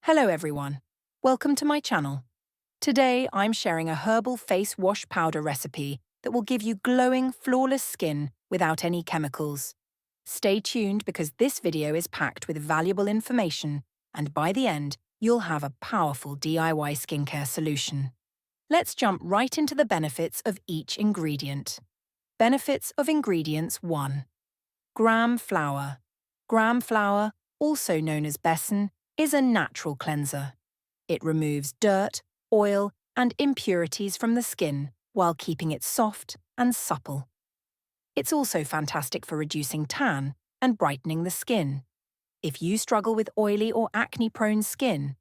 Hello everyone, welcome to my channel. Today I'm sharing a herbal face wash powder recipe that will give you glowing, flawless skin without any chemicals. Stay tuned because this video is packed with valuable information and by the end you'll have a powerful DIY skincare solution. Let's jump right into the benefits of each ingredient. Benefits of ingredients 1. Gram flour. Gram flour, also known as besan, is a natural cleanser. It removes dirt, oil, and impurities from the skin while keeping it soft and supple. It's also fantastic for reducing tan and brightening the skin. If you struggle with oily or acne-prone skin,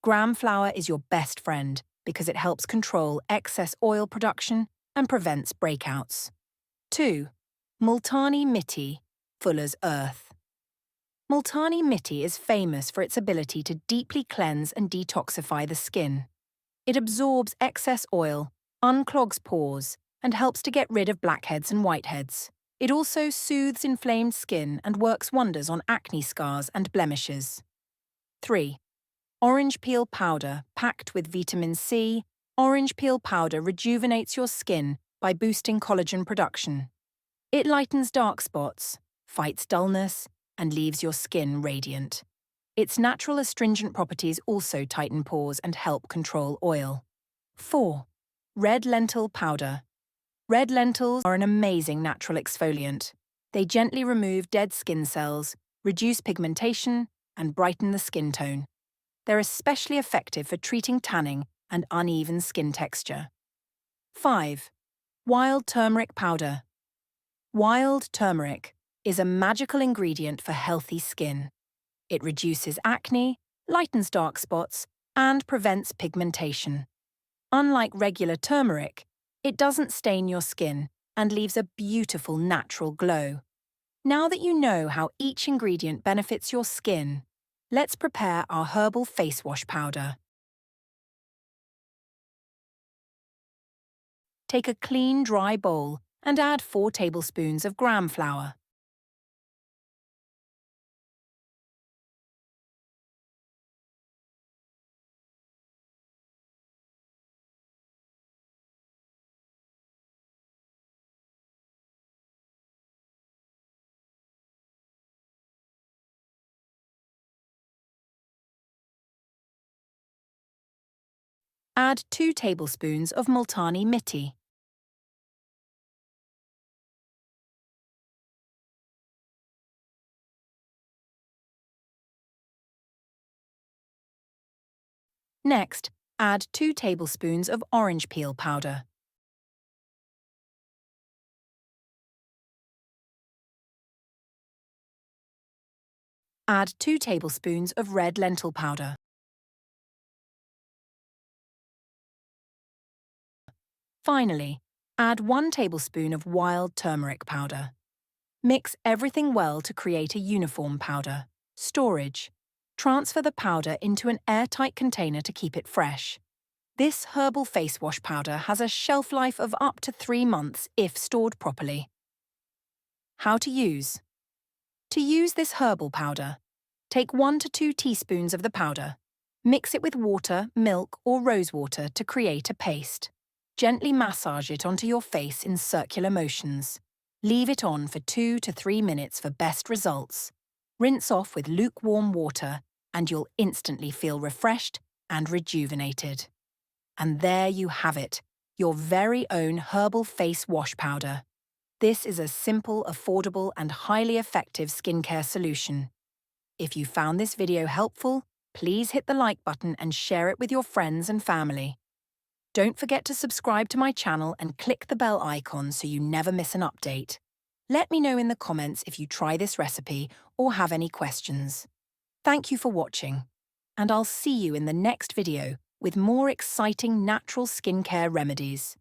gram flour is your best friend because it helps control excess oil production and prevents breakouts. 2. Multani Mitti, Fuller's Earth. Multani Mitti is famous for its ability to deeply cleanse and detoxify the skin. It absorbs excess oil, unclogs pores, and helps to get rid of blackheads and whiteheads. It also soothes inflamed skin and works wonders on acne scars and blemishes. 3. Orange peel powder packed with vitamin C. Orange peel powder rejuvenates your skin by boosting collagen production. It lightens dark spots, fights dullness, and leaves your skin radiant. Its natural astringent properties also tighten pores and help control oil. 4. Red lentil powder. Red lentils are an amazing natural exfoliant. They gently remove dead skin cells, reduce pigmentation, and brighten the skin tone. They're especially effective for treating tanning and uneven skin texture. 5. Wild turmeric powder. Wild turmeric is a magical ingredient for healthy skin. It reduces acne, lightens dark spots, and prevents pigmentation. Unlike regular turmeric, it doesn't stain your skin and leaves a beautiful natural glow. Now that you know how each ingredient benefits your skin, let's prepare our herbal face wash powder. Take a clean, dry bowl and add 4 tablespoons of gram flour. Add 2 tablespoons of Multani Mitti. Next, add 2 tablespoons of orange peel powder. Add 2 tablespoons of red lentil powder. Finally, add 1 tablespoon of wild turmeric powder. Mix everything well to create a uniform powder. Storage. Transfer the powder into an airtight container to keep it fresh. This herbal face wash powder has a shelf life of up to 3 months if stored properly. How to use. To use this herbal powder, take 1 to 2 teaspoons of the powder. Mix it with water, milk, or rose water to create a paste. Gently massage it onto your face in circular motions. Leave it on for 2 to 3 minutes for best results. Rinse off with lukewarm water and you'll instantly feel refreshed and rejuvenated. And there you have it, your very own herbal face wash powder. This is a simple, affordable, and highly effective skincare solution. If you found this video helpful, please hit the like button and share it with your friends and family. Don't forget to subscribe to my channel and click the bell icon so you never miss an update. Let me know in the comments if you try this recipe or have any questions. Thank you for watching, and I'll see you in the next video with more exciting natural skincare remedies.